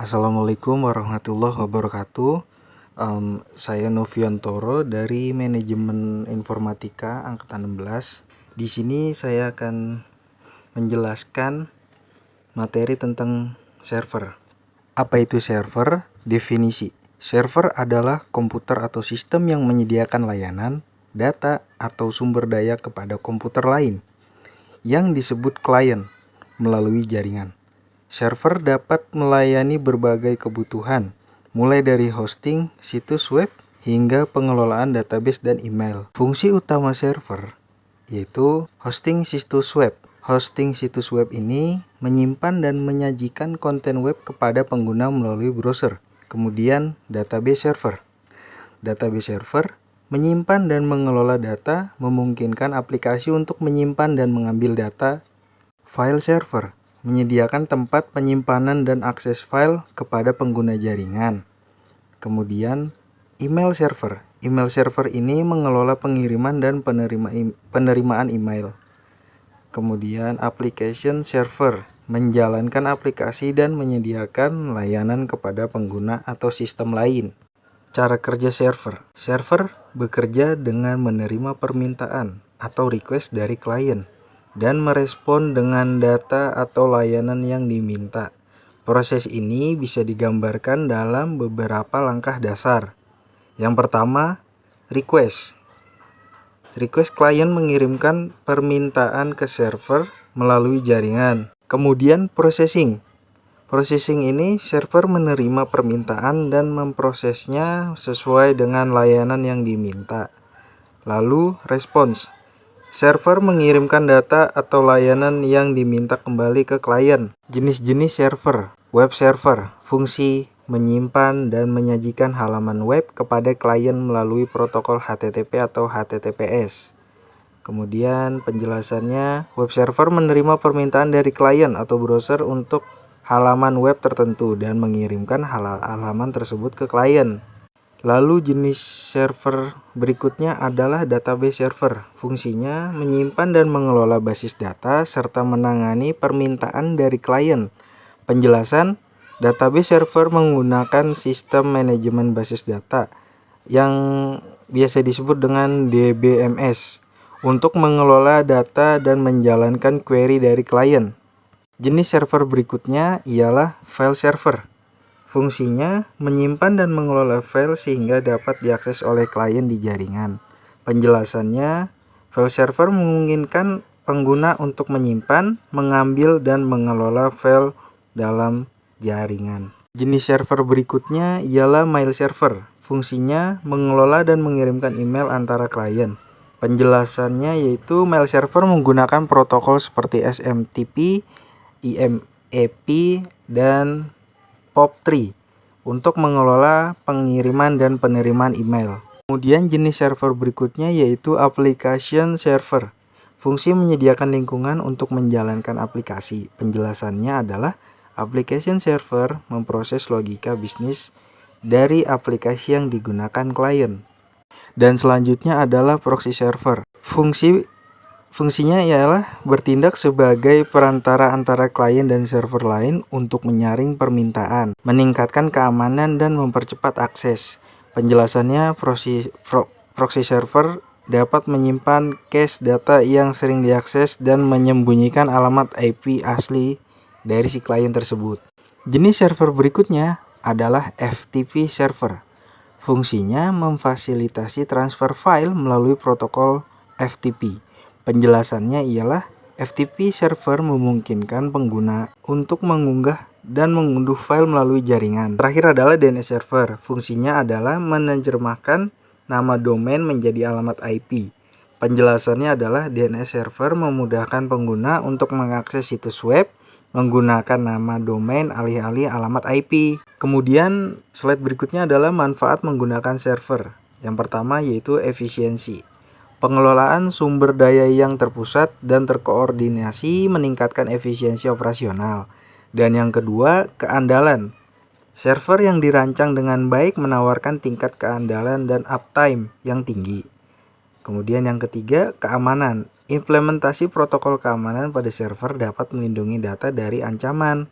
Assalamualaikum warahmatullahi wabarakatuh. Saya Noviantoro dari Manajemen Informatika Angkatan 16. Di sini saya akan menjelaskan materi tentang server. Apa itu server? Definisi. Server adalah komputer atau sistem yang menyediakan layanan, data, atau sumber daya kepada komputer lain yang disebut klien melalui jaringan. Server dapat melayani berbagai kebutuhan, mulai dari hosting, situs web, hingga pengelolaan database dan email. Fungsi utama server yaitu hosting situs web. Hosting situs web ini menyimpan dan menyajikan konten web kepada pengguna melalui browser. Kemudian database server. Database server menyimpan dan mengelola data, memungkinkan aplikasi untuk menyimpan dan mengambil data. File server menyediakan tempat penyimpanan dan akses file kepada pengguna jaringan. Kemudian email server. Email server ini mengelola pengiriman dan penerimaan email. Kemudian application server menjalankan aplikasi dan menyediakan layanan kepada pengguna atau sistem lain. Cara kerja server. Server bekerja dengan menerima permintaan atau request dari klien dan merespon dengan data atau layanan yang diminta. Proses ini bisa digambarkan dalam beberapa langkah dasar. Yang pertama, request. Request klien mengirimkan permintaan ke server melalui jaringan. Kemudian processing. Processing ini server menerima permintaan dan memprosesnya sesuai dengan layanan yang diminta. Lalu response. Server mengirimkan data atau layanan yang diminta kembali ke klien. Jenis-jenis server. Web server, fungsi menyimpan dan menyajikan halaman web kepada klien melalui protokol HTTP atau HTTPS. Kemudian penjelasannya, web server menerima permintaan dari klien atau browser untuk halaman web tertentu dan mengirimkan halaman tersebut ke klien. Lalu jenis server berikutnya adalah database server. Fungsinya menyimpan dan mengelola basis data serta menangani permintaan dari klien. Penjelasan, database server menggunakan sistem manajemen basis data yang biasa disebut dengan DBMS untuk mengelola data dan menjalankan query dari klien. Jenis server berikutnya ialah file server. Fungsinya menyimpan dan mengelola file sehingga dapat diakses oleh klien di jaringan. Penjelasannya, file server memungkinkan pengguna untuk menyimpan, mengambil, dan mengelola file dalam jaringan. Jenis server berikutnya ialah mail server. Fungsinya mengelola dan mengirimkan email antara klien. Penjelasannya yaitu mail server menggunakan protokol seperti SMTP, IMAP, dan POP3 untuk mengelola pengiriman dan penerimaan email. Kemudian jenis server berikutnya yaitu application server. Fungsi menyediakan lingkungan untuk menjalankan aplikasi. Penjelasannya adalah application server memproses logika bisnis dari aplikasi yang digunakan klien. Dan selanjutnya adalah proxy server. Fungsinya ialah bertindak sebagai perantara antara klien dan server lain untuk menyaring permintaan, meningkatkan keamanan, dan mempercepat akses. Penjelasannya, proxy server dapat menyimpan cache data yang sering diakses dan menyembunyikan alamat IP asli dari si klien tersebut. Jenis server berikutnya adalah FTP server. Fungsinya memfasilitasi transfer file melalui protokol FTP. Penjelasannya ialah FTP server memungkinkan pengguna untuk mengunggah dan mengunduh file melalui jaringan. Terakhir adalah DNS server. Fungsinya adalah menerjemahkan nama domain menjadi alamat IP. Penjelasannya adalah DNS server memudahkan pengguna untuk mengakses situs web menggunakan nama domain alih-alih alamat IP. Kemudian slide berikutnya adalah manfaat menggunakan server. Yang pertama yaitu efisiensi. Pengelolaan sumber daya yang terpusat dan terkoordinasi meningkatkan efisiensi operasional. Dan yang kedua, keandalan. Server yang dirancang dengan baik menawarkan tingkat keandalan dan uptime yang tinggi. Kemudian yang ketiga, keamanan. Implementasi protokol keamanan pada server dapat melindungi data dari ancaman.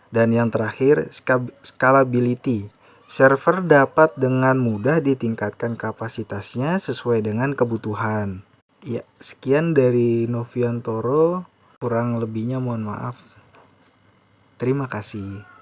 Dan yang terakhir, scalability. Server dapat dengan mudah ditingkatkan kapasitasnya sesuai dengan kebutuhan. Ya, sekian dari Noviantoro. Kurang lebihnya mohon maaf. Terima kasih.